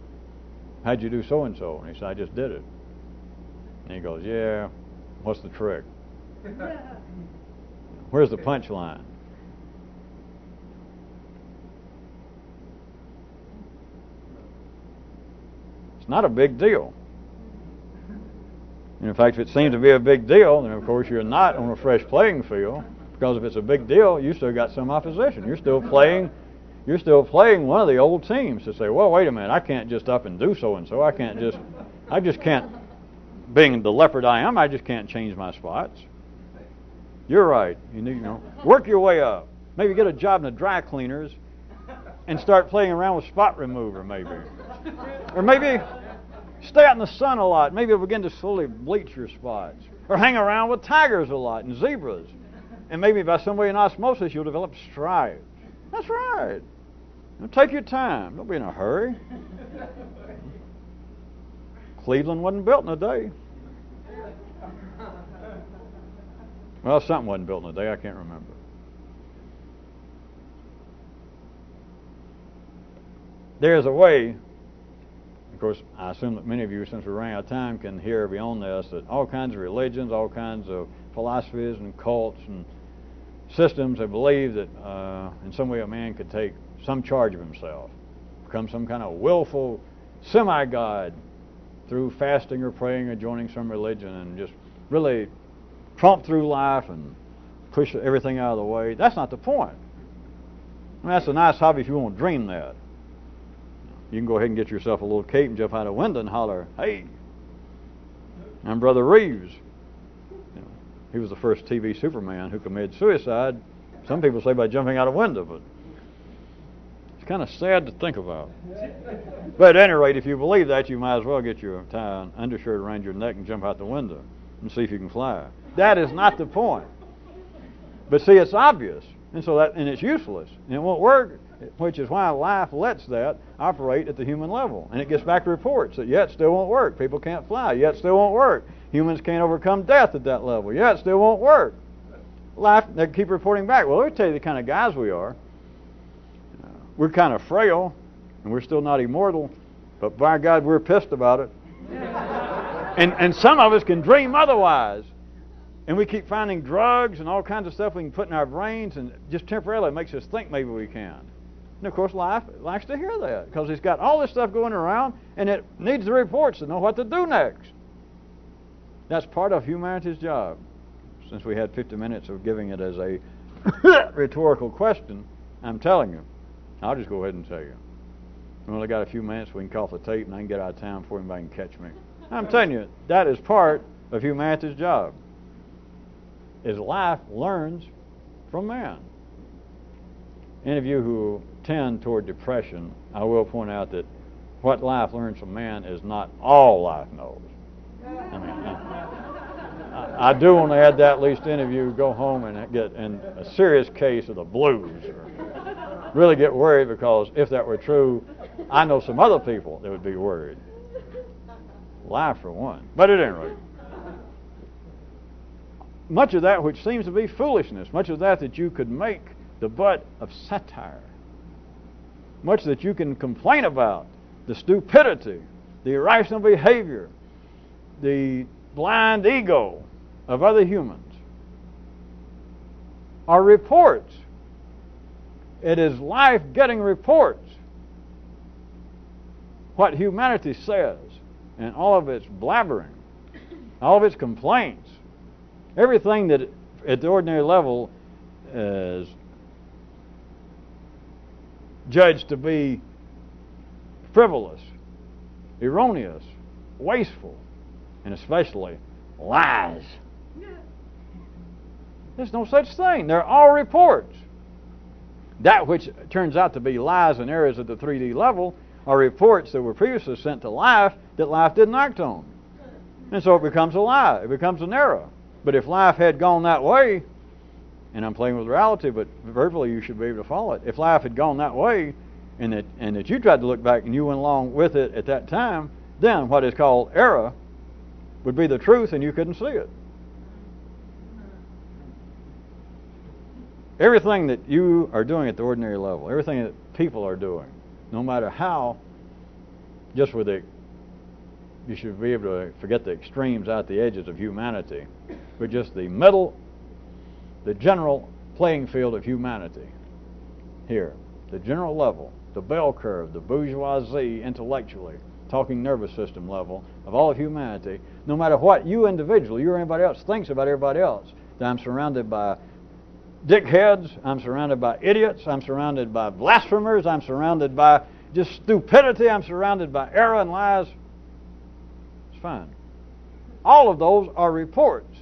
A: how'd you do so-and-so? And he said, I just did it. And he goes, yeah, what's the trick? Where's the punchline? It's not a big deal. And in fact, if it seems to be a big deal, then of course you're not on a fresh playing field, because if it's a big deal, you still got some opposition. You're still playing one of the old teams to say, well, wait a minute, I can't just up and do so-and-so. I just can't, being the leopard I am, I just can't change my spots. You're right. You need, work your way up. Maybe get a job in the dry cleaners and start playing around with spot remover, maybe. Or maybe stay out in the sun a lot. Maybe you'll begin to slowly bleach your spots. Or hang around with tigers a lot and zebras. And maybe by some way in osmosis you'll develop stripes. That's right. Take your time. Don't be in a hurry. Cleveland wasn't built in a day. Well, something wasn't built in a day. I can't remember. There's a way, of course, I assume that many of you, since we're running out of time, can hear beyond this that all kinds of religions, all kinds of philosophies and cults and systems that believe that in some way a man could take some charge of himself, become some kind of willful semi-god through fasting or praying or joining some religion and just really tromp through life and push everything out of the way. That's not the point. I mean, that's a nice hobby if you want to dream that. You can go ahead and get yourself a little cape and jump out a window and holler, hey, I'm Brother Reeves. He was the first TV Superman who committed suicide. Some people say by jumping out a window, but it's kind of sad to think about. But at any rate, if you believe that, you might as well get your tie an undershirt around your neck and jump out the window and see if you can fly. That is not the point. But see, it's obvious, and it's useless, and it won't work, which is why life lets that operate at the human level. And it gets back to reports that yet still won't work. People can't fly, yet still won't work. Humans can't overcome death at that level, yet still won't work. Life, they keep reporting back. Well, let me tell you the kind of guys we are. We're kind of frail, and we're still not immortal, but by God, we're pissed about it. And some of us can dream otherwise. And we keep finding drugs and all kinds of stuff we can put in our brains, and just temporarily it makes us think maybe we can. And of course, life likes to hear that, because it's got all this stuff going around, and it needs the reports to know what to do next. That's part of humanity's job. Since we had 50 minutes of giving it as a rhetorical question, I'm telling you, I'll just go ahead and tell you. We only got a few minutes. We can call the tape, and I can get out of town before anybody can catch me. I'm telling you, that is part of humanity's job. Is life learns from man. Any of you who tend toward depression, I will point out that what life learns from man is not all life knows. I mean, I do want to add that, lest any of you go home and get in a serious case of the blues, or really get worried, because if that were true, I know some other people that would be worried. Life for one. But at any rate, much of that which seems to be foolishness, much of that you could make the butt of satire, much that you can complain about, the stupidity, the irrational behavior, the blind ego of other humans, are reports. It is life getting reports. What humanity says, and all of its blabbering, all of its complaints, everything that at the ordinary level is judged to be frivolous, erroneous, wasteful, and especially lies. There's no such thing. They're all reports. That which turns out to be lies and errors at the 3D level are reports that were previously sent to life that life didn't act on. And so it becomes a lie. It becomes an error. But if life had gone that way, and I'm playing with reality, but verbally you should be able to follow it. If life had gone that way, and that you tried to look back and you went along with it at that time, then what is called error would be the truth, and you couldn't see it. Everything that you are doing at the ordinary level, everything that people are doing, no matter how, just with it, you should be able to forget the extremes out the edges of humanity, but just the middle, the general playing field of humanity here, the general level, the bell curve, the bourgeoisie intellectually, talking nervous system level of all of humanity, no matter what you individually, you or anybody else thinks about everybody else, that I'm surrounded by dickheads, I'm surrounded by idiots, I'm surrounded by blasphemers, I'm surrounded by just stupidity, I'm surrounded by error and lies. It's fine. All of those are reports.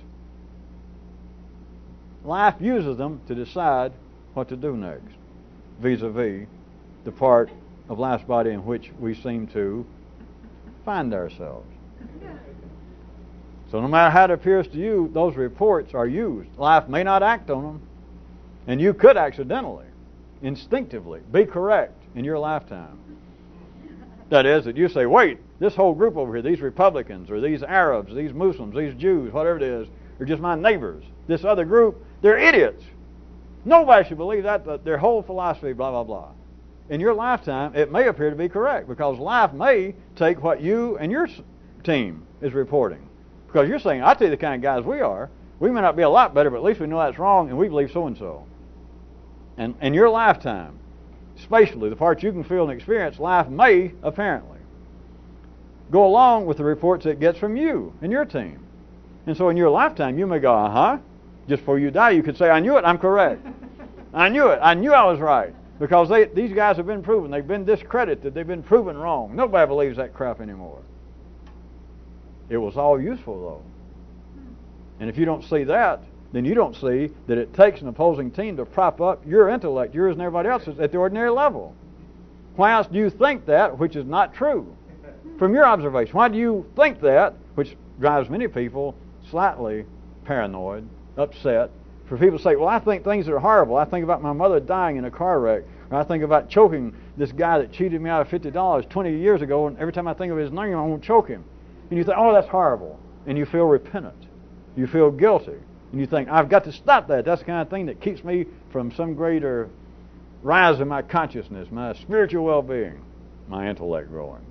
A: Life uses them to decide what to do next, vis-a-vis the part of life's body in which we seem to find ourselves. So no matter how it appears to you, those reports are used. Life may not act on them, and you could accidentally, instinctively, be correct in your lifetime. That is, that you say, wait, this whole group over here, these Republicans, or these Arabs, these Muslims, these Jews, whatever it is, are just my neighbors. This other group, they're idiots. Nobody should believe that their whole philosophy, blah, blah, blah. In your lifetime, it may appear to be correct, because life may take what you and your team is reporting. Because you're saying, I tell you the kind of guys we are. We may not be a lot better, but at least we know that's wrong, and we believe so-and-so. And in your lifetime, spatially, the parts you can feel and experience, life may, apparently, go along with the reports it gets from you and your team. And so in your lifetime, you may go, uh-huh. Just before you die, you could say, I knew it, I'm correct. I knew it, I knew I was right. Because these guys have been proven, they've been discredited, they've been proven wrong. Nobody believes that crap anymore. It was all useful, though. And if you don't see that, then you don't see that it takes an opposing team to prop up your intellect, yours and everybody else's, at the ordinary level. Why else do you think that which is not true? From your observation, why do you think that, which drives many people slightly paranoid, upset, for people to say, well, I think things are horrible. I think about my mother dying in a car wreck, or I think about choking this guy that cheated me out of $50 20 years ago, and every time I think of his name, I won't choke him. And you think, oh, that's horrible. And you feel repentant. You feel guilty. And you think, I've got to stop that. That's the kind of thing that keeps me from some greater rise in my consciousness, my spiritual well-being, my intellect growing.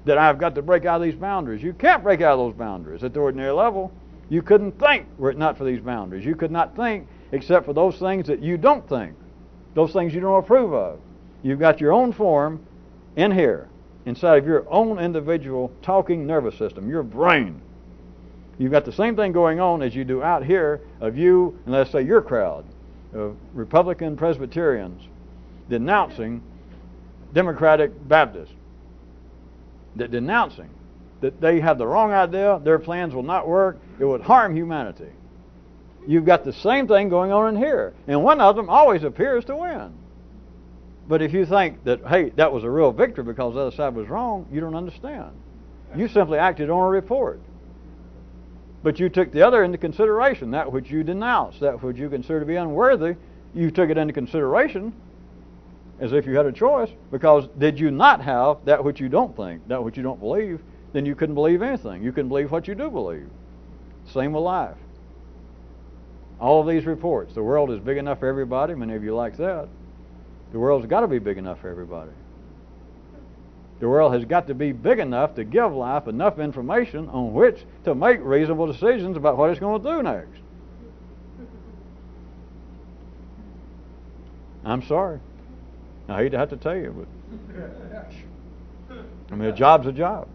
A: That I've got to break out of these boundaries. You can't break out of those boundaries at the ordinary level. You couldn't think were it not for these boundaries. You could not think except for those things that you don't think, those things you don't approve of. You've got your own form in here, inside of your own individual talking nervous system, your brain. You've got the same thing going on as you do out here of you, and let's say your crowd of Republican Presbyterians denouncing Democratic Baptists that denouncing that they have the wrong idea, their plans will not work, it would harm humanity. You've got the same thing going on in here, and one of them always appears to win. But if you think that, hey, that was a real victory because the other side was wrong, you don't understand. You simply acted on a report. But you took the other into consideration, that which you denounced, that which you consider to be unworthy, you took it into consideration as if you had a choice, because did you not have that which you don't think, that which you don't believe, then you couldn't believe anything. You couldn't believe what you do believe. Same with life. All of these reports, the world is big enough for everybody, many of you like that. The world's got to be big enough for everybody. The world has got to be big enough to give life enough information on which to make reasonable decisions about what it's going to do next. I'm sorry. I hate to have to tell you, but I mean, a job's a job.